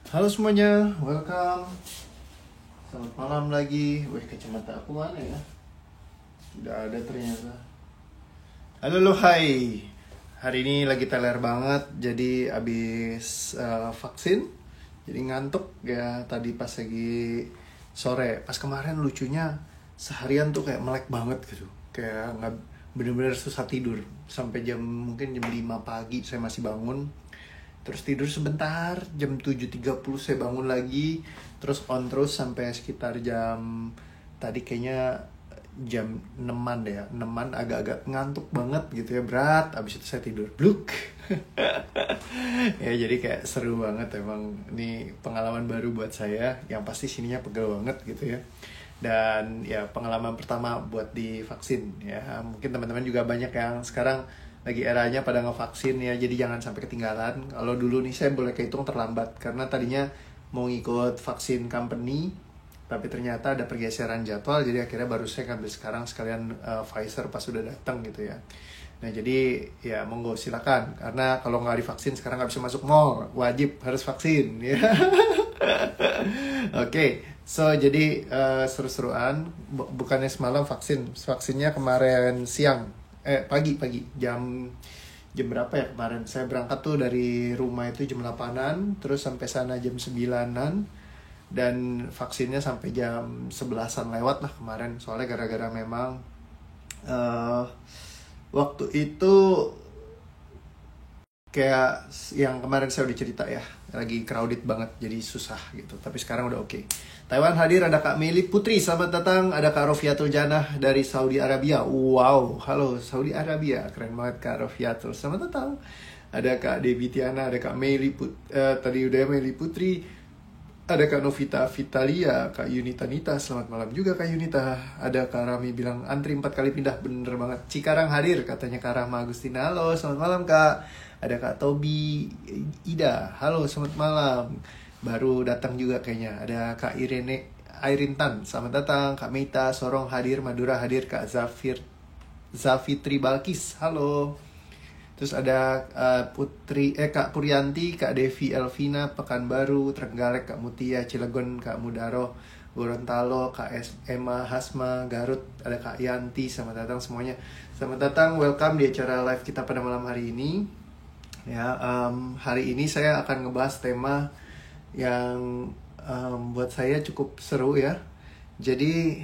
Halo semuanya, welcome. Selamat malam lagi. Wih, kacamata aku mana ya? Udah ada ternyata. Halo lo, hai. Hari ini lagi teler banget. Jadi abis vaksin. Jadi ngantuk ya tadi pas lagi sore. Pas kemarin lucunya seharian tuh kayak melek banget gitu. Kayak nggak bener-bener susah tidur. Sampai mungkin jam 5 pagi saya masih bangun. Terus tidur sebentar, jam 7.30 saya bangun lagi. Terus on terus sampai sekitar jam, tadi kayaknya jam 6-an deh ya. 6-an agak-agak ngantuk banget gitu ya, berat. Abis itu saya tidur, bluk. Ya jadi kayak seru banget emang. Ini pengalaman baru buat saya. Yang pasti sininya pegel banget gitu ya. Dan ya pengalaman pertama buat divaksin ya. Mungkin teman-teman juga banyak yang sekarang lagi eranya pada ngevaksin ya, jadi jangan sampai ketinggalan. Kalau dulu nih saya boleh kehitung terlambat karena tadinya mau ngikut vaksin company, tapi ternyata ada pergeseran jadwal, jadi akhirnya baru saya ngambil sekarang sekalian Pfizer pas sudah datang gitu ya. Nah jadi ya monggo silakan, karena kalau nggak divaksin sekarang nggak bisa masuk mall, wajib harus vaksin ya. Oke, so jadi seru-seruan. Bukannya semalam vaksinnya kemarin siang, pagi jam berapa ya kemarin? Saya berangkat tuh dari rumah itu jam 8-an, terus sampai sana jam 9-an, dan vaksinnya sampai jam 11-an lewat lah kemarin. Soalnya gara-gara memang waktu itu kayak yang kemarin saya udah cerita ya, lagi crowded banget, jadi susah gitu. Tapi sekarang udah oke. Taiwan hadir, ada Kak Meli Putri, selamat datang. Ada Kak Rofiatul Janah dari Saudi Arabia. Wow, halo Saudi Arabia, keren banget Kak Rofiatul, selamat datang. Ada Kak Devi Tiana, ada Kak Meli tadi udah Meli Putri. Ada Kak Novita Vitalia, Kak Yunita Nita, selamat malam juga Kak Yunita. Ada Kak Rami bilang antri 4 kali pindah, bener banget. Cikarang hadir, katanya Kak Rahma Agustina. Halo, selamat malam Kak. Ada Kak Tobi Ida, halo selamat malam. Baru datang juga kayaknya. Ada Kak Irene Tan, selamat datang. Kak Meita Sorong hadir, Madura hadir. Kak Zafitri Balkis, halo. Terus ada Kak Puryanti, Kak Devi Elvina, Pekanbaru, Trenggalek, Kak Mutia, Cilegon, Kak Mudaro, Gorontalo, Kak Emma Hasma, Garut, ada Kak Yanti, selamat datang semuanya. Selamat datang, welcome di acara live kita pada malam hari ini. Ya, hari ini saya akan ngebahas tema yang buat saya cukup seru ya. Jadi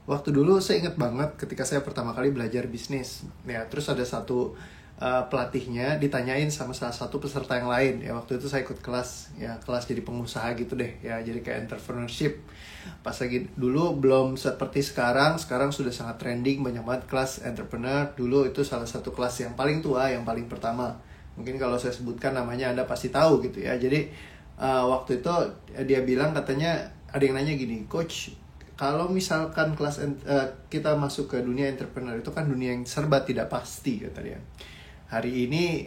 waktu dulu saya ingat banget ketika saya pertama kali belajar bisnis. Ya, terus ada satu pelatihnya ditanyain sama salah satu peserta yang lain ya. Waktu itu saya ikut kelas ya, kelas jadi pengusaha gitu deh ya, jadi kayak entrepreneurship. Pas lagi dulu belum seperti sekarang sudah sangat trending, banyak banget kelas entrepreneur. Dulu itu salah satu kelas yang paling tua, yang paling pertama. Mungkin kalau saya sebutkan namanya Anda pasti tahu gitu ya. Jadi waktu itu dia bilang, katanya ada yang nanya gini, coach, kalau misalkan kita masuk ke dunia entrepreneur itu kan dunia yang serba tidak pasti, kata dia. Hari ini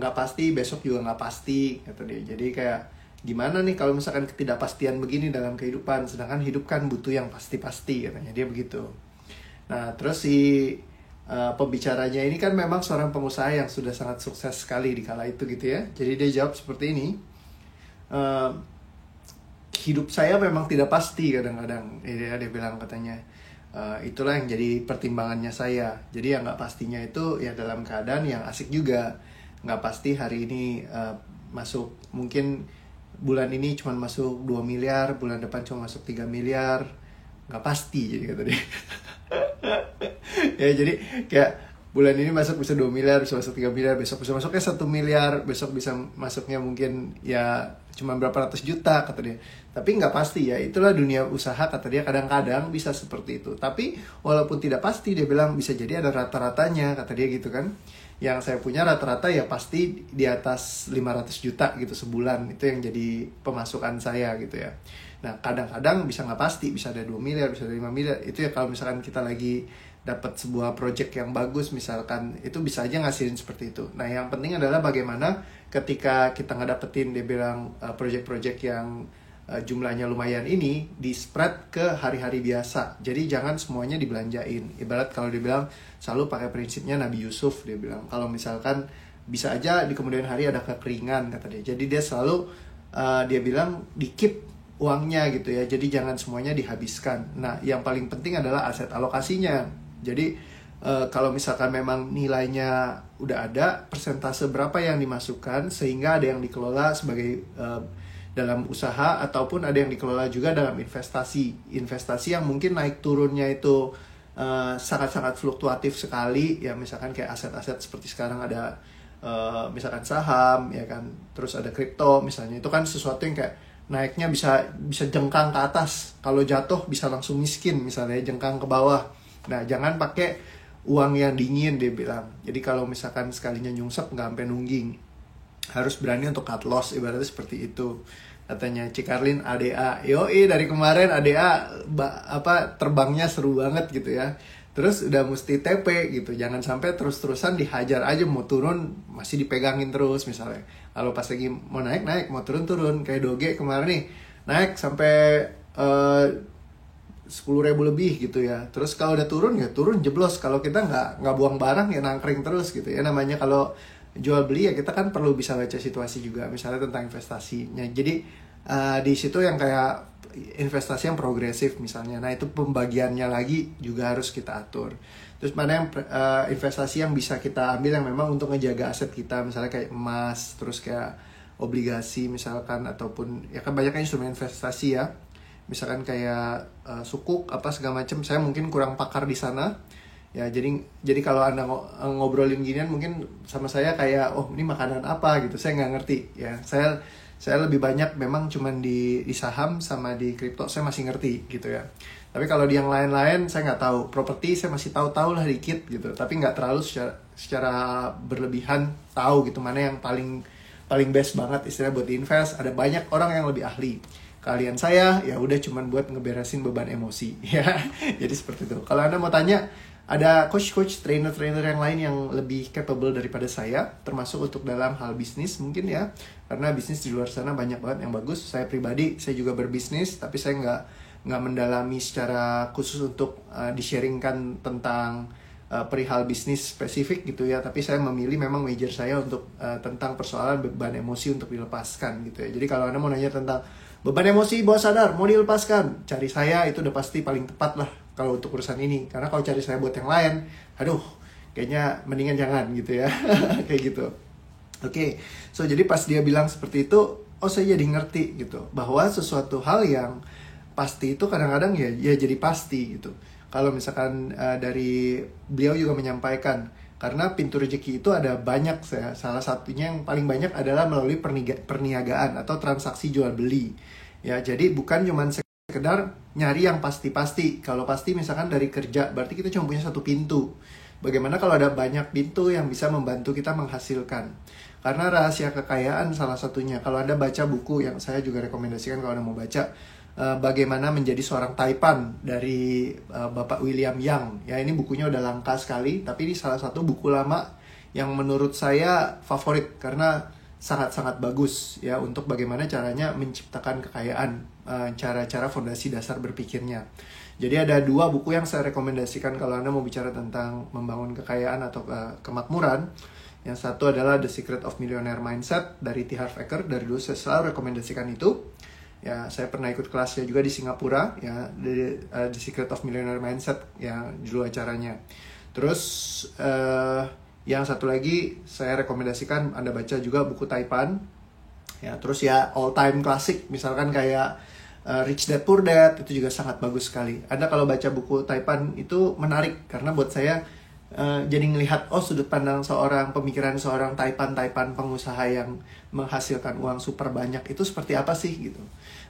nggak pasti, besok juga nggak pasti, kata dia. Jadi kayak gimana nih kalau misalkan ketidakpastian begini dalam kehidupan, sedangkan hidup kan butuh yang pasti-pasti, katanya dia begitu. Nah terus si pembicaranya ini kan memang seorang pengusaha yang sudah sangat sukses sekali di kala itu gitu ya. Jadi dia jawab seperti ini, hidup saya memang tidak pasti kadang-kadang. Dia bilang katanya, itulah yang jadi pertimbangannya saya. Jadi yang nggak pastinya itu ya dalam keadaan yang asik juga. Nggak pasti hari ini masuk, mungkin bulan ini cuma masuk 2 miliar, bulan depan cuma masuk 3 miliar. Nggak pasti, jadi kata dia. Ya jadi kayak bulan ini masuk bisa 2 miliar, bisa masuk 3 miliar, besok bisa masuknya 1 miliar, besok bisa masuknya mungkin ya cuma berapa ratus juta, kata dia. Tapi nggak pasti ya, itulah dunia usaha, kata dia. Kadang-kadang bisa seperti itu. Tapi walaupun tidak pasti, dia bilang bisa jadi ada rata-ratanya, kata dia gitu kan. Yang saya punya rata-rata ya pasti di atas 500 juta gitu sebulan. Itu yang jadi pemasukan saya gitu ya. Nah kadang-kadang bisa nggak pasti, bisa ada 2 miliar, bisa ada 5 miliar. Itu ya kalau misalkan kita lagi dapat sebuah project yang bagus misalkan, itu bisa aja ngasihin seperti itu. Nah yang penting adalah bagaimana ketika kita nggak dapetin, dia bilang project-project yang jumlahnya lumayan ini di spread ke hari-hari biasa. Jadi jangan semuanya dibelanjain. Ibarat kalau dia bilang selalu pakai prinsipnya Nabi Yusuf, dia bilang kalau misalkan bisa aja di kemudian hari ada kekeringan, kata dia. Jadi dia selalu dia bilang di keep uangnya gitu ya, jadi jangan semuanya dihabiskan. Nah, yang paling penting adalah aset alokasinya. Jadi kalau misalkan memang nilainya udah ada, persentase berapa yang dimasukkan, sehingga ada yang dikelola sebagai dalam usaha, ataupun ada yang dikelola juga dalam investasi yang mungkin naik turunnya itu sangat-sangat fluktuatif sekali ya. Misalkan kayak aset-aset seperti sekarang ada misalkan saham ya kan, terus ada kripto misalnya, itu kan sesuatu yang kayak naiknya bisa jengkang ke atas, kalau jatuh bisa langsung miskin misalnya, jengkang ke bawah. Nah, jangan pakai uang yang dingin, dia bilang. Jadi kalau misalkan sekalinya nyungsep nggak sampai nungging, harus berani untuk cut loss, ibaratnya seperti itu katanya Cikarlin ADA. Yoi, dari kemarin ADA terbangnya seru banget gitu ya. Terus udah mesti TP gitu, jangan sampai terus-terusan dihajar aja, mau turun masih dipegangin terus misalnya. Kalau pas lagi mau naik, mau turun. Kayak Doge kemarin nih, naik sampai 10.000 lebih gitu ya. Terus kalau udah turun ya turun jeblos. Kalau kita nggak buang barang ya nangkring terus gitu ya. Namanya kalau jual beli ya kita kan perlu bisa baca situasi juga, misalnya tentang investasinya. Jadi di situ yang kayak investasi yang progresif misalnya, nah itu pembagiannya lagi juga harus kita atur. Terus mana yang investasi yang bisa kita ambil yang memang untuk ngejaga aset kita, misalnya kayak emas, terus kayak obligasi misalkan, ataupun ya kan banyak instrumen investasi ya, misalkan kayak sukuk apa segala macam. Saya mungkin kurang pakar di sana ya, jadi kalau Anda ngobrolin ginian mungkin sama saya kayak, oh ini makanan apa gitu, saya nggak ngerti ya. Saya lebih banyak memang cuman di saham sama di kripto saya masih ngerti gitu ya. Tapi kalau di yang lain-lain saya nggak tahu. Properti saya masih tahu lah dikit gitu, tapi nggak terlalu secara berlebihan tahu gitu mana yang paling best banget istilah buat invest. Ada banyak orang yang lebih ahli. Kalian saya ya udah cuman buat ngeberesin beban emosi ya. Jadi seperti itu. Kalau Anda mau tanya, ada coach, trainer yang lain yang lebih capable daripada saya, termasuk untuk dalam hal bisnis mungkin ya, karena bisnis di luar sana banyak banget yang bagus. Saya pribadi, saya juga berbisnis, tapi saya nggak mendalami secara khusus untuk di-sharingkan tentang perihal bisnis spesifik gitu ya. Tapi saya memilih memang major saya untuk tentang persoalan beban emosi untuk dilepaskan gitu ya. Jadi kalau Anda mau nanya tentang beban emosi bawah sadar mau dilepaskan, cari saya, itu udah pasti paling tepat lah kalau untuk urusan ini. Karena kalau cari saya buat yang lain, aduh, kayaknya mendingan jangan gitu ya. Kayak gitu. Oke, so jadi pas dia bilang seperti itu, oh saya jadi ngerti gitu, bahwa sesuatu hal yang pasti itu kadang-kadang ya jadi pasti gitu. Kalau misalkan dari beliau juga menyampaikan, karena pintu rezeki itu ada banyak, salah satunya yang paling banyak adalah melalui perniagaan atau transaksi jual beli. Ya, jadi bukan cuma sekedar nyari yang pasti-pasti. Kalau pasti misalkan dari kerja, berarti kita cuma punya satu pintu. Bagaimana kalau ada banyak pintu yang bisa membantu kita menghasilkan? Karena rahasia kekayaan salah satunya. Kalau Anda baca buku yang saya juga rekomendasikan kalau Anda mau baca, bagaimana menjadi seorang taipan dari Bapak William Yang. Ya, ini bukunya udah langka sekali, tapi ini salah satu buku lama yang menurut saya favorit karena sangat-sangat bagus ya untuk bagaimana caranya menciptakan kekayaan, cara-cara fondasi dasar berpikirnya. Jadi ada dua buku yang saya rekomendasikan kalau Anda mau bicara tentang membangun kekayaan atau kemakmuran. Yang satu adalah The Secret of Millionaire Mindset dari T. Harv Eker. Dari dulu saya selalu rekomendasikan itu. Ya, saya pernah ikut kelasnya juga di Singapura ya, The Secret of Millionaire Mindset ya dulu acaranya. Terus yang satu lagi saya rekomendasikan Anda baca juga buku Taipan. Ya, terus ya all time classic misalkan kayak Rich Dad Poor Dad, itu juga sangat bagus sekali. Anda kalau baca buku Taipan itu menarik karena buat saya jadi ngelihat sudut pandang pemikiran seorang Taipan pengusaha yang menghasilkan uang super banyak itu seperti apa sih gitu.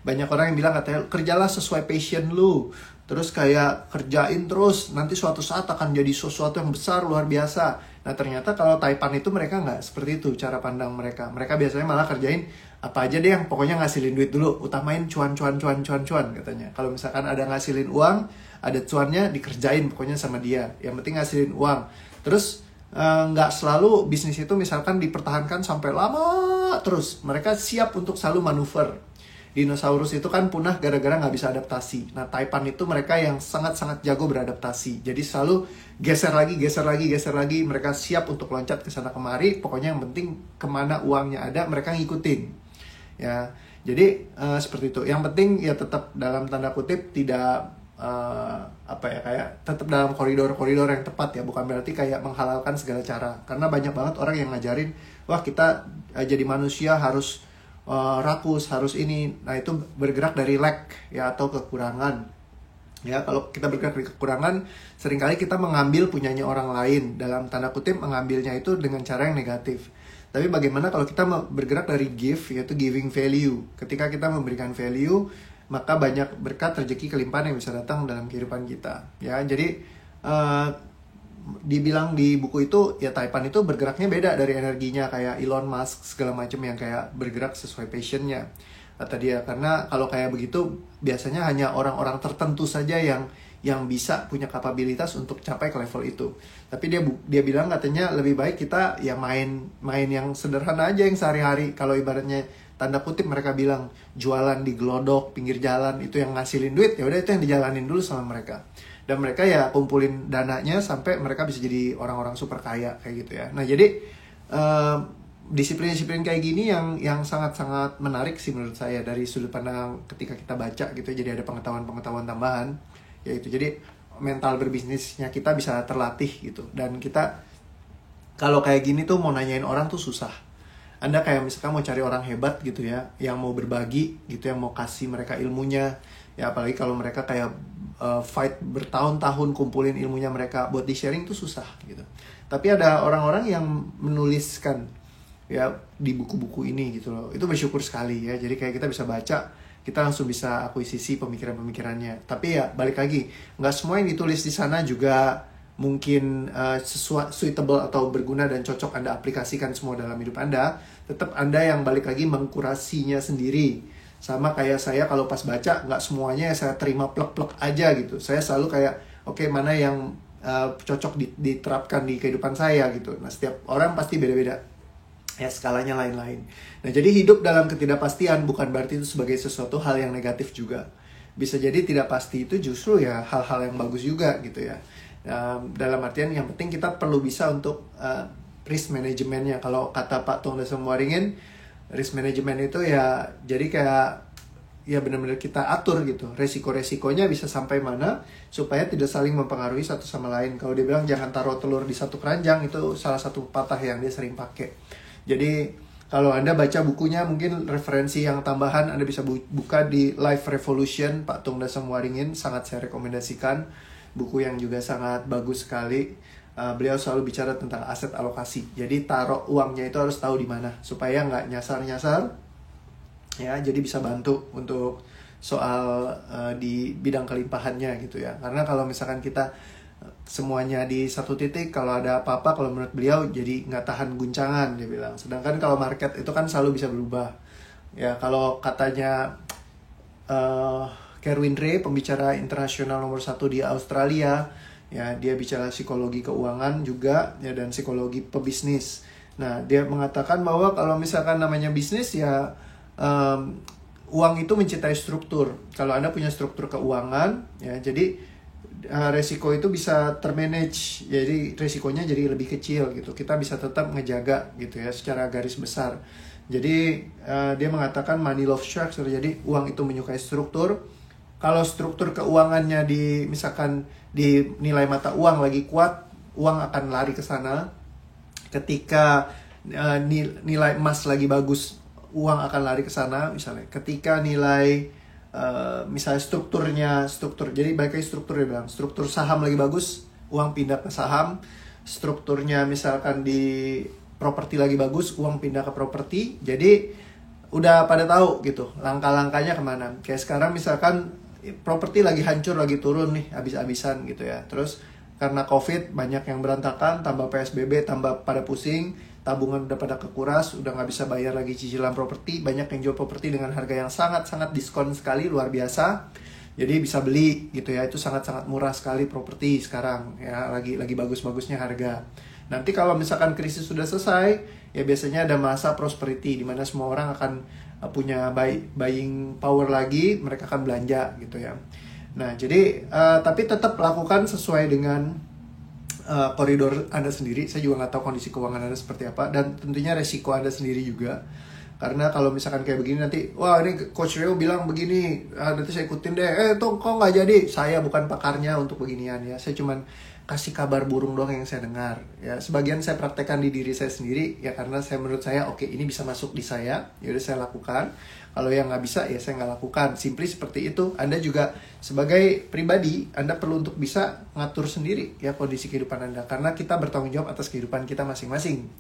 Banyak orang yang bilang katanya kerjalah sesuai passion lu, terus kayak kerjain terus nanti suatu saat akan jadi sesuatu yang besar luar biasa. Nah ternyata kalau Taipan itu mereka nggak seperti itu cara pandang mereka. Mereka biasanya malah kerjain apa aja deh yang pokoknya ngasilin duit dulu, utamain cuan katanya. Kalau misalkan ada ngasilin uang, ada cuannya dikerjain pokoknya sama dia. Yang penting ngasilin uang. Terus nggak selalu bisnis itu misalkan dipertahankan sampai lama terus. Mereka siap untuk selalu manuver. Dinosaurus itu kan punah gara-gara nggak bisa adaptasi. Nah, Taipan itu mereka yang sangat-sangat jago beradaptasi. Jadi selalu geser lagi. Mereka siap untuk loncat ke sana kemari. Pokoknya yang penting kemana uangnya ada, mereka ngikutin. Ya, Jadi seperti itu. Yang penting ya tetap dalam tanda kutip tidak kayak tetap dalam koridor-koridor yang tepat ya, bukan berarti kayak menghalalkan segala cara. Karena banyak banget orang yang ngajarin, wah kita jadi manusia harus rakus, harus ini. Nah itu bergerak dari lack ya, atau kekurangan. Ya kalau kita bergerak dari kekurangan, seringkali kita mengambil punyanya orang lain, dalam tanda kutip mengambilnya itu dengan cara yang negatif. Tapi bagaimana kalau kita bergerak dari give, yaitu giving value. Ketika kita memberikan value, maka banyak berkat, rezeki, kelimpahan yang bisa datang dalam kehidupan kita. Ya, jadi dibilang di buku itu ya Taipan itu bergeraknya beda dari energinya kayak Elon Musk segala macam yang kayak bergerak sesuai passionnya, kata dia. Karena kalau kayak begitu biasanya hanya orang-orang tertentu saja yang bisa punya kapabilitas untuk capai ke level itu. Tapi dia bilang katanya lebih baik kita ya main yang sederhana aja, yang sehari-hari. Kalau ibaratnya tanda kutip mereka bilang jualan di gelodok pinggir jalan itu yang ngasilin duit, ya udah itu yang dijalanin dulu sama mereka. Dan mereka ya kumpulin dananya sampai mereka bisa jadi orang-orang super kaya kayak gitu ya. Nah jadi disiplin-disiplin kayak gini yang sangat-sangat menarik sih menurut saya dari sudut pandang ketika kita baca gitu. Jadi ada pengetahuan-pengetahuan tambahan, yaitu jadi mental berbisnisnya kita bisa terlatih gitu. Dan kita kalau kayak gini tuh mau nanyain orang tuh susah. Anda kayak misalkan mau cari orang hebat gitu ya, yang mau berbagi gitu, yang mau kasih mereka ilmunya. Ya apalagi kalau mereka kayak fight bertahun-tahun kumpulin ilmunya mereka buat di-sharing tuh susah gitu. Tapi ada orang-orang yang menuliskan ya di buku-buku ini gitu loh. Itu bersyukur sekali ya. Jadi kayak kita bisa baca, kita langsung bisa akuisisi pemikiran-pemikirannya. Tapi ya balik lagi, nggak semua yang ditulis di sana juga mungkin suitable atau berguna dan cocok Anda aplikasikan semua dalam hidup Anda. Tetap Anda yang balik lagi mengkurasinya sendiri. Sama kayak saya kalau pas baca, nggak semuanya saya terima plek-plek aja gitu. Saya selalu kayak, oke, mana yang cocok diterapkan di kehidupan saya gitu. Nah setiap orang pasti beda-beda ya, skalanya lain-lain. Nah jadi hidup dalam ketidakpastian bukan berarti itu sebagai sesuatu hal yang negatif juga. Bisa jadi tidak pasti itu justru ya hal-hal yang bagus juga gitu ya. Dalam artian yang penting kita perlu bisa untuk risk manajemennya. Kalau kata Pak Tong Desem Waringin, risk management itu ya jadi kayak ya benar-benar kita atur gitu. Resiko-resikonya bisa sampai mana supaya tidak saling mempengaruhi satu sama lain. Kalau dia bilang jangan taruh telur di satu keranjang, itu salah satu patah yang dia sering pakai. Jadi kalau Anda baca bukunya, mungkin referensi yang tambahan Anda bisa buka di Life Revolution Pak Tung Desem Waringin, sangat saya rekomendasikan. Buku yang juga sangat bagus sekali. Beliau selalu bicara tentang aset alokasi. Jadi taruh uangnya itu harus tahu di mana supaya nggak nyasar-nyasar. Ya, jadi bisa bantu untuk soal di bidang kelimpahannya gitu ya. Karena kalau misalkan kita semuanya di satu titik, kalau ada apa-apa, kalau menurut beliau jadi nggak tahan guncangan, dia bilang. Sedangkan kalau market itu kan selalu bisa berubah. Ya, kalau katanya Kerwin Rae, pembicara internasional nomor 1 di Australia, ya dia bicara psikologi keuangan juga ya, dan psikologi pebisnis. Nah dia mengatakan bahwa kalau misalkan namanya bisnis ya uang itu mencintai struktur. Kalau Anda punya struktur keuangan ya, jadi resiko itu bisa termanage, jadi resikonya jadi lebih kecil gitu. Kita bisa tetap ngejaga gitu ya secara garis besar. Jadi dia mengatakan money love structure. Jadi uang itu menyukai struktur. Kalau struktur keuangannya misalkan di nilai mata uang lagi kuat, uang akan lari ke sana. Ketika nilai emas lagi bagus, uang akan lari ke sana misalnya. Ketika nilai misalnya struktur, jadi balik lagi struktur, dia bilang struktur saham lagi bagus, uang pindah ke saham. Strukturnya misalkan di properti lagi bagus, uang pindah ke properti. Jadi udah pada tahu gitu langkah-langkahnya kemana. Kayak sekarang misalkan properti lagi hancur, lagi turun nih habis-habisan gitu ya. Terus karena COVID banyak yang berantakan, tambah PSBB, tambah pada pusing, tabungan udah pada kekuras, udah nggak bisa bayar lagi cicilan properti. Banyak yang jual properti dengan harga yang sangat-sangat diskon sekali, luar biasa. Jadi bisa beli gitu ya, itu sangat-sangat murah sekali properti sekarang ya, lagi bagus-bagusnya harga. Nanti kalau misalkan krisis sudah selesai, ya biasanya ada masa prosperity di mana semua orang akan punya buying power lagi, mereka akan belanja gitu ya. Nah jadi tapi tetap lakukan sesuai dengan koridor Anda sendiri. Saya juga nggak tahu kondisi keuangan Anda seperti apa, dan tentunya resiko Anda sendiri juga. Karena kalau misalkan kayak begini nanti, wah ini Coach Rio bilang begini, nanti saya ikutin deh. Tuh kok nggak jadi? Saya bukan pakarnya untuk beginian ya. Saya cuman kasih kabar burung doang yang saya dengar. Ya sebagian saya praktekkan di diri saya sendiri ya karena menurut saya oke, ini bisa masuk di saya, ya udah saya lakukan. Kalau yang nggak bisa ya saya nggak lakukan. Simply seperti itu. Anda juga sebagai pribadi Anda perlu untuk bisa ngatur sendiri ya kondisi kehidupan Anda karena kita bertanggung jawab atas kehidupan kita masing-masing.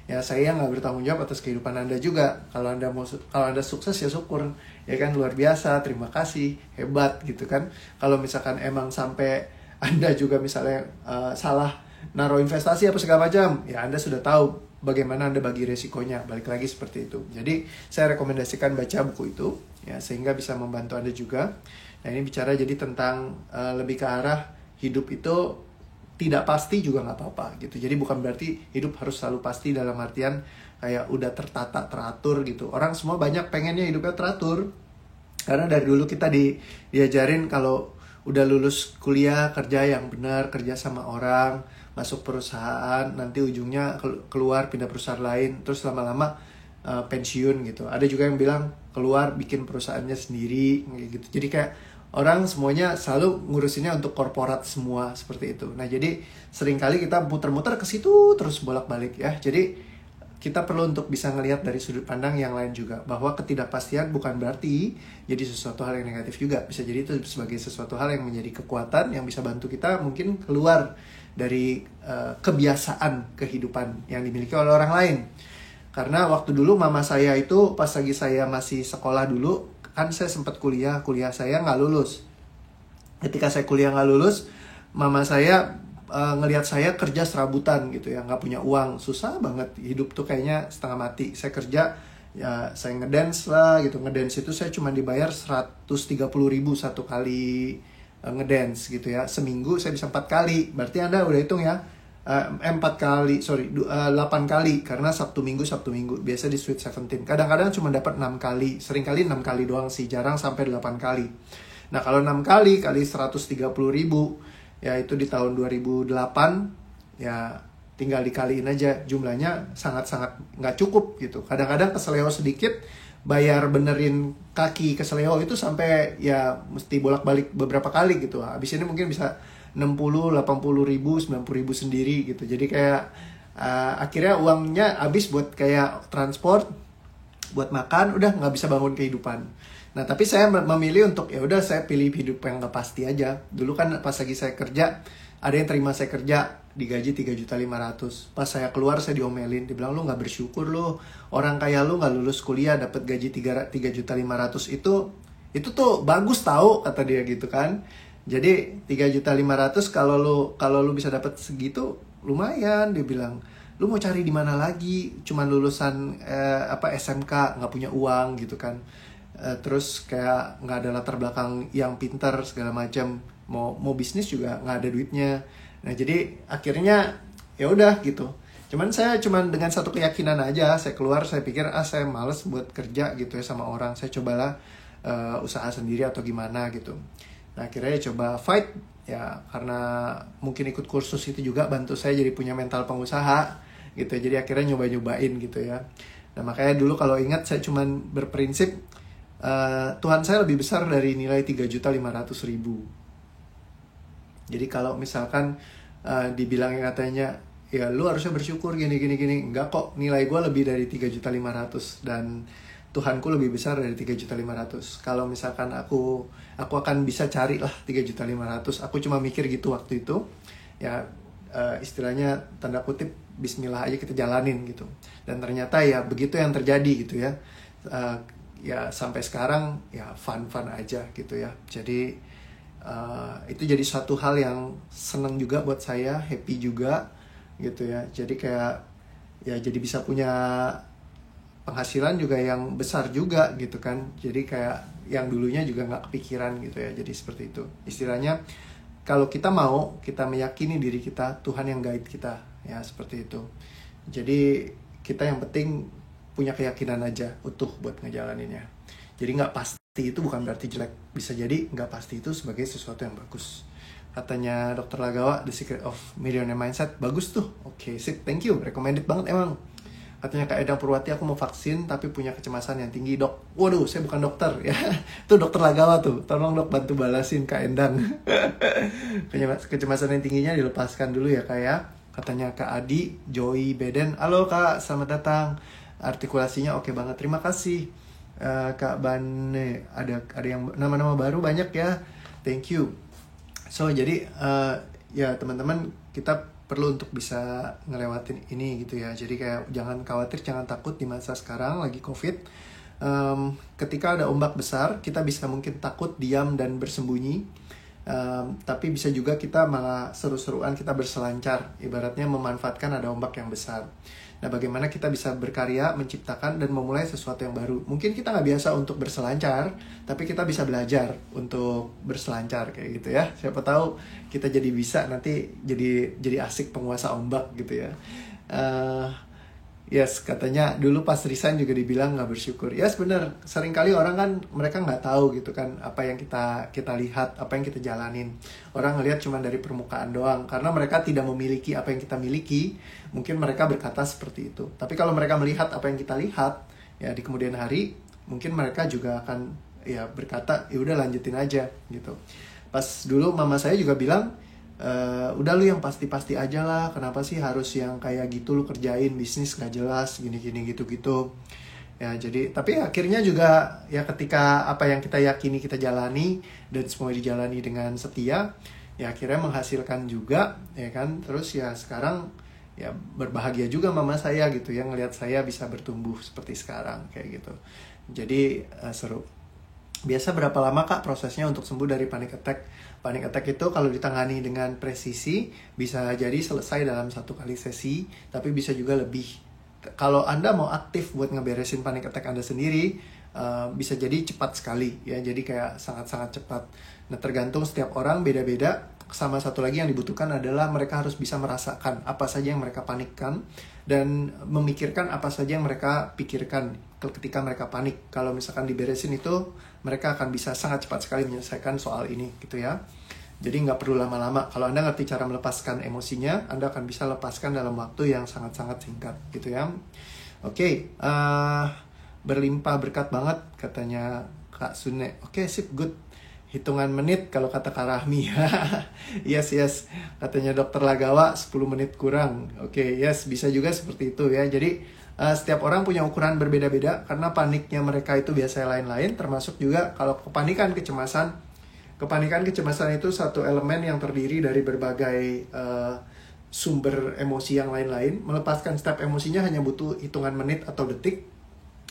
Ya saya nggak bertanggung jawab atas kehidupan Anda juga. Kalau Anda sukses ya syukur, ya kan, luar biasa, terima kasih, hebat gitu kan. Kalau misalkan emang sampai Anda juga misalnya salah naruh investasi apa segala macam, ya Anda sudah tahu bagaimana Anda bagi resikonya. Balik lagi seperti itu. Jadi saya rekomendasikan baca buku itu ya sehingga bisa membantu Anda juga. Nah ini bicara jadi tentang lebih ke arah hidup itu tidak pasti juga nggak apa-apa gitu. Jadi bukan berarti hidup harus selalu pasti dalam artian kayak udah tertata, teratur gitu. Orang semua banyak pengennya hidupnya teratur. Karena dari dulu kita diajarin kalau udah lulus kuliah, kerja yang benar, kerja sama orang, masuk perusahaan, nanti ujungnya keluar pindah perusahaan lain, terus lama-lama pensiun gitu. Ada juga yang bilang keluar bikin perusahaannya sendiri gitu. Jadi kayak orang semuanya selalu ngurusinnya untuk korporat semua seperti itu. Nah jadi seringkali kita muter-muter ke situ terus bolak-balik ya. Jadi kita perlu untuk bisa ngelihat dari sudut pandang yang lain juga, bahwa ketidakpastian bukan berarti jadi sesuatu hal yang negatif juga. Bisa jadi itu sebagai sesuatu hal yang menjadi kekuatan yang bisa bantu kita mungkin keluar dari kebiasaan kehidupan yang dimiliki oleh orang lain. Karena waktu dulu mama saya itu pas lagi saya masih sekolah dulu, kan saya sempat kuliah saya nggak lulus. Ketika saya kuliah nggak lulus, mama saya ngelihat saya kerja serabutan gitu ya, nggak punya uang, susah banget hidup tuh kayaknya setengah mati. Saya kerja ya saya ngedance lah gitu, ngedance itu saya cuma dibayar 130.000 satu kali ngedance gitu ya. Seminggu saya bisa 4 kali, berarti Anda udah hitung ya. 8 kali karena Sabtu Minggu biasa di Sweet 17. Kadang-kadang cuma dapat 6 kali, sering kali 6 kali doang sih, jarang sampai 8 kali. Nah kalau 6 kali 130.000 ya itu di tahun 2008 ya tinggal dikaliin aja, jumlahnya sangat-sangat nggak cukup gitu. Kadang-kadang keseleo sedikit, bayar benerin kaki keseleo itu sampai ya mesti bolak-balik beberapa kali gitu. Habis ini mungkin bisa 60, 80 ribu, 90 ribu sendiri gitu. Jadi kayak akhirnya uangnya habis buat kayak transport, buat makan, udah nggak bisa bangun kehidupan. Nah tapi saya memilih untuk ya udah saya pilih hidup yang nggak pasti aja. Dulu kan pas lagi saya kerja, ada yang terima saya kerja digaji 3.500.000. Pas saya keluar saya diomelin, dibilang lu nggak bersyukur lu, orang kaya lu nggak lulus kuliah dapat gaji 3.500.000 itu tuh bagus tahu, kata dia gitu kan. Jadi 3.500.000 kalau lu bisa dapat segitu lumayan, dia bilang. Lu mau cari di mana lagi? Cuman lulusan SMK nggak punya uang gitu kan. Terus kayak nggak ada latar belakang yang pintar segala macam. Mau bisnis juga nggak ada duitnya. Nah jadi akhirnya ya udah gitu. Saya dengan satu keyakinan aja saya keluar, saya pikir saya males buat kerja gitu ya sama orang. Saya cobalah usaha sendiri atau gimana gitu. Nah akhirnya coba fight ya, karena mungkin ikut kursus itu juga bantu saya jadi punya mental pengusaha gitu. Jadi akhirnya nyobain gitu ya. Nah makanya dulu kalau ingat saya cuman berprinsip Tuhan saya lebih besar dari nilai 3.500.000. Jadi kalau misalkan dibilangin katanya ya lu harusnya bersyukur gini, enggak kok, nilai gue lebih dari 3.500.000 dan Tuhanku lebih besar dari 3.500.000. Kalau misalkan aku akan bisa cari lah 3.500.000. Aku cuma mikir gitu waktu itu. Ya istilahnya tanda kutip bismillah aja kita jalanin gitu. Dan ternyata ya begitu yang terjadi gitu ya. Ya sampai sekarang ya fun aja gitu ya. Jadi itu jadi suatu hal yang senang juga buat saya, happy juga gitu ya. Jadi kayak ya jadi bisa punya penghasilan juga yang besar juga gitu kan. Jadi kayak yang dulunya juga nggak kepikiran gitu ya. Jadi seperti itu istilahnya, kalau kita mau, kita meyakini diri kita, Tuhan yang guide kita ya, seperti itu. Jadi kita yang penting punya keyakinan aja utuh buat ngejalaninnya. Jadi nggak pasti itu bukan berarti jelek, bisa jadi nggak pasti itu sebagai sesuatu yang bagus. Katanya Dr. Lagawa, The Secret of Millionaire Mindset, bagus tuh. Oke, sip, thank you, recommended banget emang. Katanya Kak Endang Purwati, aku mau vaksin tapi punya kecemasan yang tinggi dok. Waduh, saya bukan dokter ya. Itu dokter Lagawa tuh. Tolong dok bantu balasin Kak Endang. Kecemasan yang tingginya dilepaskan dulu ya Kak ya. Katanya Kak Adi, Joy Beden. Halo Kak, selamat datang. Artikulasinya oke banget. Terima kasih. Kak Bane, ada yang nama-nama baru banyak ya. Thank you. So jadi ya teman-teman, kita perlu untuk bisa ngelewatin ini gitu ya. Jadi kayak jangan khawatir, jangan takut di masa sekarang lagi COVID. Ketika ada ombak besar, kita bisa mungkin takut, diam, dan bersembunyi. Tapi bisa juga kita malah seru-seruan, kita berselancar. Ibaratnya memanfaatkan ada ombak yang besar. Nah, bagaimana kita bisa berkarya, menciptakan, dan memulai sesuatu yang baru. Mungkin kita nggak biasa untuk berselancar, tapi kita bisa belajar untuk berselancar kayak gitu ya. Siapa tahu kita jadi bisa nanti jadi asik penguasa ombak gitu ya. Yes, katanya dulu pas resign juga dibilang nggak bersyukur. Yes, bener. Seringkali orang kan mereka nggak tahu gitu kan apa yang kita lihat, apa yang kita jalanin. Orang ngelihat cuma dari permukaan doang. Karena mereka tidak memiliki apa yang kita miliki, mungkin mereka berkata seperti itu. Tapi kalau mereka melihat apa yang kita lihat, ya di kemudian hari, mungkin mereka juga akan ya berkata, ya udah lanjutin aja gitu. Pas dulu mama saya juga bilang, udah lu yang pasti-pasti aja lah, kenapa sih harus yang kayak gitu lu kerjain bisnis gak jelas gini-gini gitu-gitu ya. Jadi tapi akhirnya juga ya ketika apa yang kita yakini kita jalani dan semua dijalani dengan setia, ya akhirnya menghasilkan juga ya kan. Terus ya sekarang ya berbahagia juga mama saya gitu ya, ngelihat saya bisa bertumbuh seperti sekarang kayak gitu. Jadi seru. Biasa berapa lama Kak prosesnya untuk sembuh dari panic attack? Panic attack itu kalau ditangani dengan presisi bisa jadi selesai dalam 1 kali sesi, tapi bisa juga lebih. Kalau Anda mau aktif buat ngeberesin panic attack Anda sendiri, bisa jadi cepat sekali ya. Jadi kayak sangat-sangat cepat. Nah, tergantung setiap orang beda-beda. Sama satu lagi yang dibutuhkan adalah mereka harus bisa merasakan apa saja yang mereka panikkan dan memikirkan apa saja yang mereka pikirkan ketika mereka panik. Kalau misalkan diberesin itu, mereka akan bisa sangat cepat sekali menyelesaikan soal ini gitu ya. Jadi nggak perlu lama-lama. Kalau Anda ngerti cara melepaskan emosinya, Anda akan bisa lepaskan dalam waktu yang sangat-sangat singkat gitu ya. Oke, berlimpah berkat banget katanya Kak Sune. Oke, sip, good. Hitungan menit kalau kata Kak Rahmi. Yes. Katanya Dokter Lagawa 10 menit kurang. Oke, yes, bisa juga seperti itu ya. Jadi setiap orang punya ukuran berbeda-beda karena paniknya mereka itu biasanya lain-lain, termasuk juga kalau kepanikan kecemasan itu satu elemen yang terdiri dari berbagai sumber emosi yang lain-lain. Melepaskan step emosinya hanya butuh hitungan menit atau detik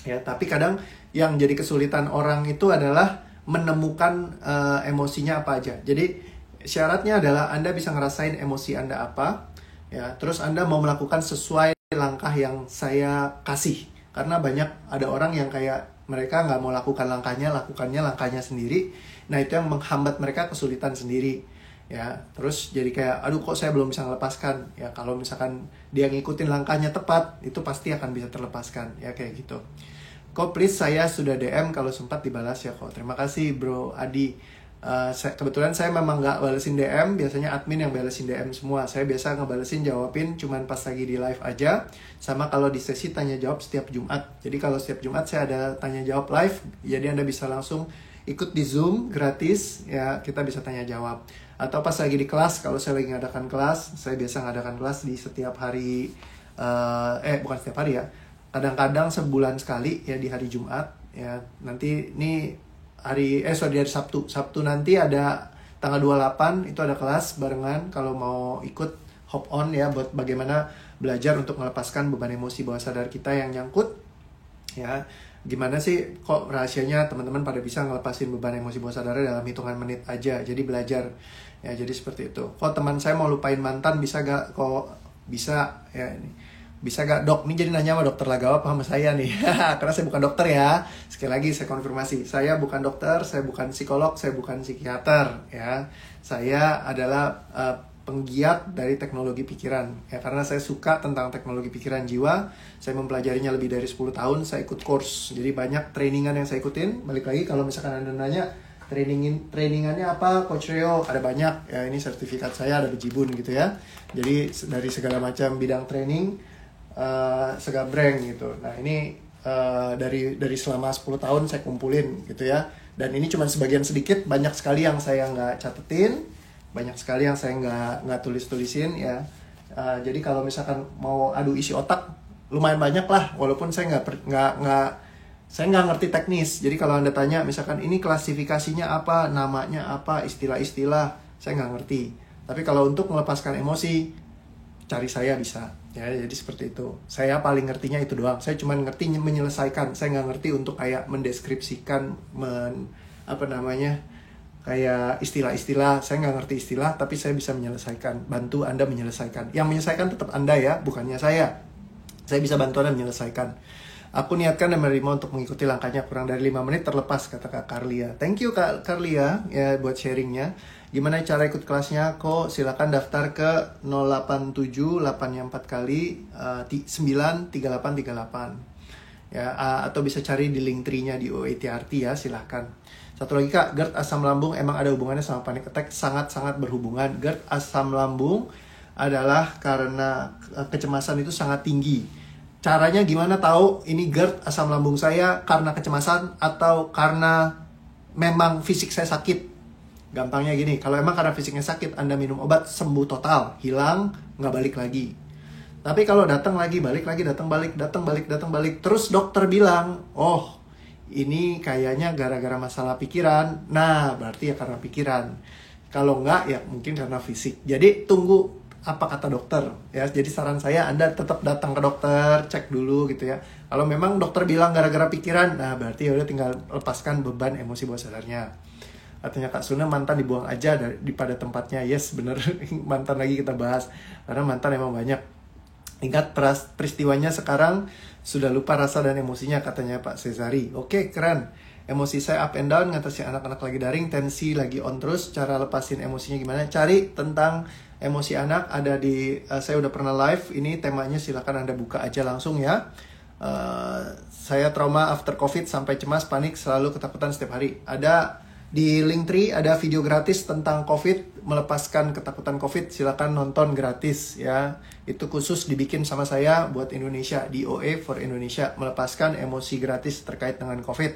ya, tapi kadang yang jadi kesulitan orang itu adalah menemukan emosinya apa aja. Jadi syaratnya adalah Anda bisa ngerasain emosi Anda apa ya, terus Anda mau melakukan sesuai langkah yang saya kasih. Karena banyak ada orang yang kayak mereka nggak mau lakukan langkahnya, lakukannya langkahnya sendiri. Nah, itu yang menghambat mereka kesulitan sendiri ya. Terus jadi kayak aduh kok saya belum bisa melepaskan ya. Kalau misalkan dia ngikutin langkahnya tepat, itu pasti akan bisa terlepaskan ya, kayak gitu. Kok please saya sudah DM, kalau sempat dibalas ya kok. Terima kasih bro Adi. Kebetulan saya memang nggak balesin DM, biasanya admin yang balesin DM semua. Saya biasa ngebalesin, jawabin cuman pas lagi di live aja. Sama kalau di sesi tanya jawab setiap Jumat. Jadi kalau setiap Jumat saya ada tanya jawab live, jadi Anda bisa langsung ikut di Zoom gratis ya, kita bisa tanya jawab. Atau pas lagi di kelas, kalau saya lagi ngadakan kelas, saya biasa ngadakan kelas di setiap hari, bukan setiap hari ya, kadang-kadang sebulan sekali ya di hari Jumat ya. Nanti ini hari Sabtu nanti ada tanggal 28 itu ada kelas barengan. Kalau mau ikut hop on ya, buat bagaimana belajar untuk melepaskan beban emosi bawah sadar kita yang nyangkut ya. Gimana sih kok rahasianya teman-teman pada bisa ngelepasin beban emosi bawah sadarnya dalam hitungan menit aja. Jadi belajar ya, jadi seperti itu. Kok teman saya mau lupain mantan bisa gak? Kok bisa ya ini. Bisa gak dok? Ini jadi nanya sama Dokter Lagawa apa sama saya nih? Karena saya bukan dokter ya. Sekali lagi saya konfirmasi, saya bukan dokter, saya bukan psikolog, saya bukan psikiater ya. Saya adalah penggiat dari teknologi pikiran ya, karena saya suka tentang teknologi pikiran jiwa. Saya mempelajarinya lebih dari 10 tahun. Saya ikut course, jadi banyak trainingan yang saya ikutin. Balik lagi kalau misalkan Anda nanya trainingannya apa Coach Reo, ada banyak ya. Ini sertifikat saya, ada bejibun gitu ya. Jadi dari segala macam bidang training segabreng gitu. Nah ini dari selama 10 tahun saya kumpulin gitu ya. Dan ini cuma sebagian sedikit, banyak sekali yang saya nggak catetin, banyak sekali yang saya nggak tulis-tulisin ya. Jadi kalau misalkan mau adu isi otak, lumayan banyak lah, walaupun saya nggak ngerti teknis. Jadi kalau Anda tanya misalkan ini klasifikasinya apa, namanya apa, istilah-istilah, saya nggak ngerti. Tapi kalau untuk melepaskan emosi, cari saya bisa. Ya, jadi seperti itu. Saya paling ngertinya itu doang. Saya cuma ngerti menyelesaikan. Saya nggak ngerti untuk kayak mendeskripsikan, kayak istilah-istilah. Saya nggak ngerti istilah, tapi saya bisa menyelesaikan. Bantu Anda menyelesaikan. Yang menyelesaikan tetap Anda ya, bukannya saya. Saya bisa bantu Anda menyelesaikan. Aku niatkan dan menerima untuk mengikuti langkahnya kurang dari 5 menit terlepas, kata Kak Carlia. Thank you Kak Carlia ya buat sharingnya. Gimana cara ikut kelasnya? Kok silakan daftar ke 087 8 4 kali 93838 ya, atau bisa cari di link tree-nya di OETRT ya, silahkan. Satu lagi Kak, GERD asam lambung emang ada hubungannya sama panic attack? Sangat-sangat berhubungan. GERD asam lambung adalah karena kecemasan itu sangat tinggi. Caranya gimana tahu ini GERD asam lambung saya karena kecemasan atau karena memang fisik saya sakit? Gampangnya gini, kalau emang karena fisiknya sakit, Anda minum obat sembuh total, hilang, nggak balik lagi. Tapi kalau datang lagi, balik lagi, datang balik, terus dokter bilang, oh ini kayaknya gara-gara masalah pikiran, nah berarti ya karena pikiran. Kalau nggak ya mungkin karena fisik. Jadi tunggu apa kata dokter ya. Jadi saran saya Anda tetap datang ke dokter, cek dulu gitu ya. Kalau memang dokter bilang gara-gara pikiran, nah berarti ya udah tinggal lepaskan beban emosi bawah sadarnya. Katanya Kak Suna, mantan dibuang aja pada tempatnya. Yes, bener. Mantan lagi kita bahas. Karena mantan emang banyak. Ingat peristiwanya sekarang, sudah lupa rasa dan emosinya, katanya Pak Cesari. Oke, keren. Emosi saya up and down, ngatasi anak-anak lagi daring, tensi lagi on terus. Cara lepasin emosinya gimana? Cari tentang emosi anak, ada di, saya udah pernah live. Ini temanya, silakan Anda buka aja langsung ya. Saya trauma after COVID, sampai cemas, panik, selalu ketakutan setiap hari. Ada di Linktree ada video gratis tentang COVID, melepaskan ketakutan COVID, silakan nonton gratis ya. Itu khusus dibikin sama saya buat Indonesia, DOA for Indonesia, melepaskan emosi gratis terkait dengan COVID.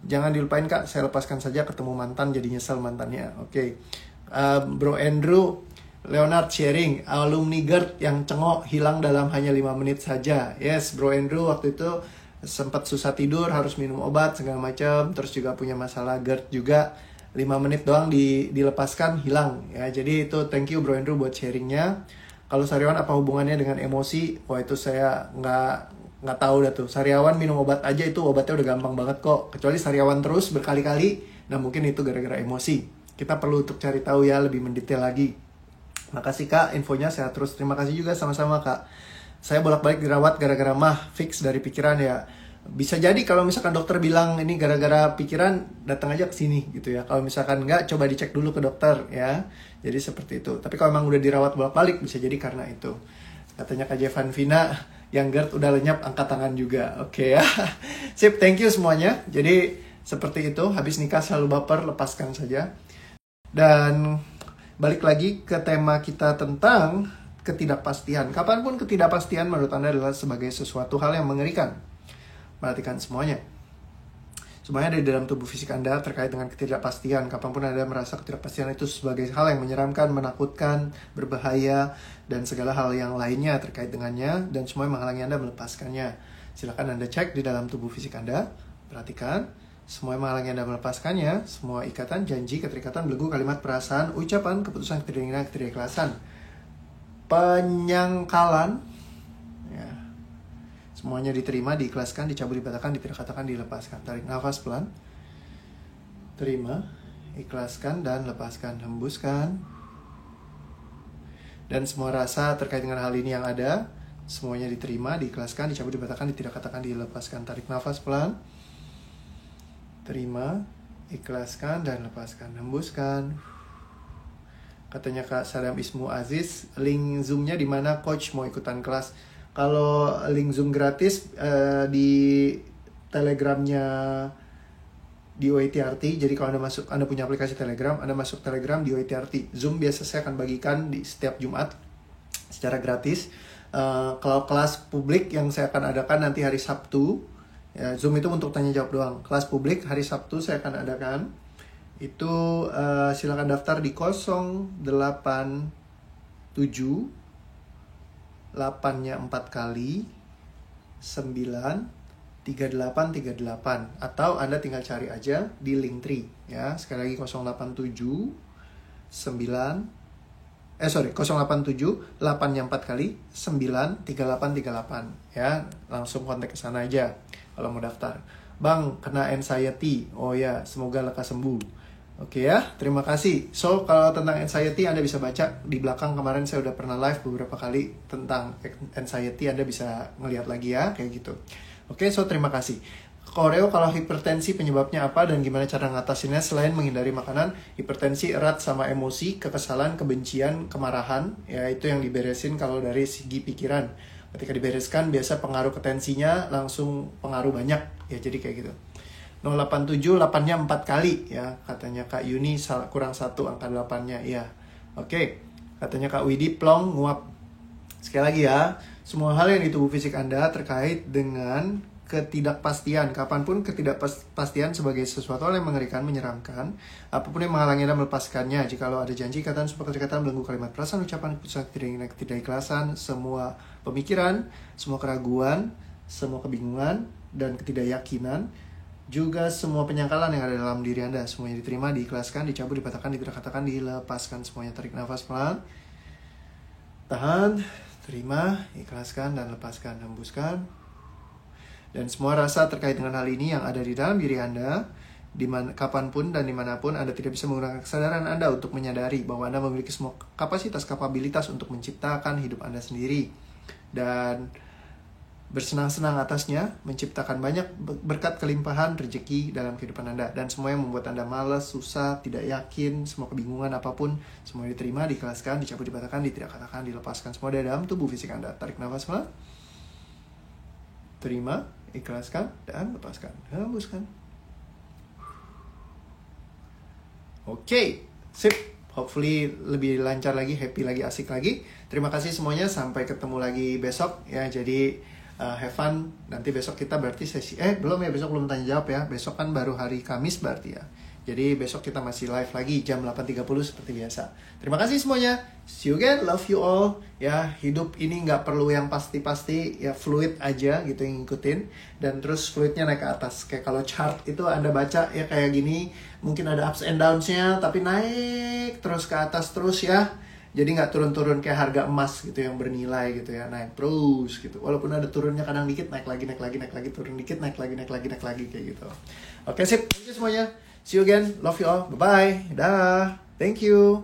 Jangan dilupain Kak, saya lepaskan saja, ketemu mantan jadi nyesel mantannya. Oke. Bro Andrew Leonard sharing, alumni GERD yang cengok hilang dalam hanya 5 menit saja. Yes, Bro Andrew waktu itu sempat susah tidur, harus minum obat segala macam, terus juga punya masalah GERD juga, 5 menit doang dilepaskan hilang ya. Jadi itu thank you Bro Andrew buat sharingnya. Kalau sariawan apa hubungannya dengan emosi? Wah itu saya nggak tahu dah tuh. Sariawan minum obat aja itu obatnya udah gampang banget kok, kecuali sariawan terus berkali-kali, nah mungkin itu gara-gara emosi. Kita perlu untuk cari tahu ya lebih mendetail lagi. Makasih Kak infonya, sehat terus. Terima kasih juga sama-sama Kak. Saya bolak-balik dirawat gara-gara mah, fix dari pikiran ya. Bisa jadi kalau misalkan dokter bilang ini gara-gara pikiran, datang aja ke sini gitu ya. Kalau misalkan enggak, coba dicek dulu ke dokter ya. Jadi seperti itu. Tapi kalau memang udah dirawat bolak-balik, bisa jadi karena itu. Katanya Kak Jevan Vina, yang GERD udah lenyap, angkat tangan juga. Oke ya. Sip, thank you semuanya. Jadi seperti itu, habis nikah selalu baper, lepaskan saja. Dan balik lagi ke tema kita tentang ketidakpastian. Kapanpun ketidakpastian menurut Anda adalah sebagai sesuatu hal yang mengerikan. Perhatikan semuanya. Semuanya ada di dalam tubuh fisik Anda terkait dengan ketidakpastian. Kapanpun Anda merasa ketidakpastian itu sebagai hal yang menyeramkan, menakutkan, berbahaya, dan segala hal yang lainnya terkait dengannya, dan semua yang menghalangi Anda melepaskannya. Silakan Anda cek di dalam tubuh fisik Anda. Perhatikan. Semua yang menghalangi Anda melepaskannya, semua ikatan, janji, keterikatan, belenggu, kalimat, perasaan, ucapan, keputusan, ketidakingginan, ketidakikhlasan, penyangkalan ya, semuanya diterima, diikhlaskan, dicabut, dibatalkan, ditiadakan, dilepaskan. Tarik nafas pelan, terima, ikhlaskan, dan lepaskan. Hembuskan. Dan semua rasa terkait dengan hal ini yang ada, semuanya diterima, diikhlaskan, dicabut, dibatalkan, ditiadakan, dilepaskan. Tarik nafas pelan, terima, ikhlaskan, dan lepaskan. Hembuskan. Katanya Kak Sadam Ismu Aziz, link Zoom-nya di mana coach mau ikutan kelas? Kalau link Zoom gratis di Telegramnya di OETRT. Jadi kalau Anda punya aplikasi Telegram, Anda masuk Telegram di OETRT. Zoom biasa saya akan bagikan di setiap Jumat secara gratis. Kalau kelas publik yang saya akan adakan nanti hari Sabtu, ya, Zoom itu untuk tanya jawab doang. Kelas publik hari Sabtu saya akan adakan. Itu silakan daftar di 087 8-nya 4 kali 9 3838, atau Anda tinggal cari aja di Linktree ya. Sekali lagi 087 8-nya 4 kali 9 3838 ya. Langsung kontak ke sana aja kalau mau daftar. Bang, kena anxiety. Oh ya, semoga lekas sembuh. Oke ya, terima kasih. So, kalau tentang anxiety Anda bisa baca di belakang. Kemarin saya udah pernah live beberapa kali tentang anxiety. Anda bisa ngeliat lagi ya, kayak gitu. Oke, so terima kasih. Koreo, kalau hipertensi penyebabnya apa dan gimana cara ngatasinnya selain menghindari makanan? Hipertensi erat sama emosi, kekesalan, kebencian, kemarahan. Ya, itu yang diberesin kalau dari segi pikiran. Ketika dibereskan, biasa pengaruh ke tensinya langsung pengaruh banyak. Ya, jadi kayak gitu. 087 8-nya 4 kali ya, katanya Kak Yuni kurang 1 angka 8-nya ya. Oke, katanya Kak Widi plong nguap. Sekali lagi ya, semua hal yang di tubuh fisik Anda terkait dengan ketidakpastian. Kapanpun ketidakpastian sebagai sesuatu hal yang mengerikan, menyeramkan. Apapun yang menghalangi Anda melepaskannya. Jikalau ada janji, ikatan, sumpah, kata-kata, belenggu kalimat, perasaan, ucapan, keputusan, ketidakikhlasan, semua pemikiran, semua keraguan, semua kebingungan, dan ketidakyakinan, juga semua penyangkalan yang ada dalam diri Anda, semuanya diterima, diikhlaskan, dicabut, dipatahkan, diterkatakan, dilepaskan. Semuanya. Tarik nafas pelan, tahan, terima, ikhlaskan, dan lepaskan. Hembuskan. Dan semua rasa terkait dengan hal ini yang ada di dalam diri Anda, kapanpun dan dimanapun, Anda tidak bisa menggunakan kesadaran Anda untuk menyadari bahwa Anda memiliki semua kapabilitas untuk menciptakan hidup Anda sendiri. Dan bersenang-senang atasnya, menciptakan banyak berkat, kelimpahan, rezeki dalam kehidupan Anda. Dan semua yang membuat Anda malas, susah, tidak yakin, semua kebingungan apapun, semua diterima, diikhlaskan, dicabut, dipatahkan, ditiadakan, dilepaskan. Semua dari dalam tubuh fisik Anda. Tarik nafas pelan, terima, ikhlaskan, dan lepaskan. Hembuskan. Oke, sip. Hopefully lebih lancar lagi, happy lagi, asik lagi. Terima kasih semuanya, sampai ketemu lagi besok ya. Jadi have fun. Nanti besok kita berarti sesi belum ya, besok belum tanya jawab ya. Besok kan baru hari Kamis berarti ya. Jadi besok kita masih live lagi jam 8.30 seperti biasa. Terima kasih semuanya. See you again, love you all. Ya, hidup ini nggak perlu yang pasti-pasti, ya fluid aja gitu yang ngikutin. Dan terus fluidnya naik ke atas. Kayak kalau chart itu Anda baca ya kayak gini, mungkin ada ups and downs-nya, tapi naik terus ke atas terus ya. Jadi nggak turun-turun kayak harga emas gitu yang bernilai gitu ya, naik terus gitu. Walaupun ada turunnya kadang dikit, naik lagi, turun dikit, naik lagi kayak gitu. Oke sip, thank you semuanya. See you again, love you all, bye-bye, dah, thank you.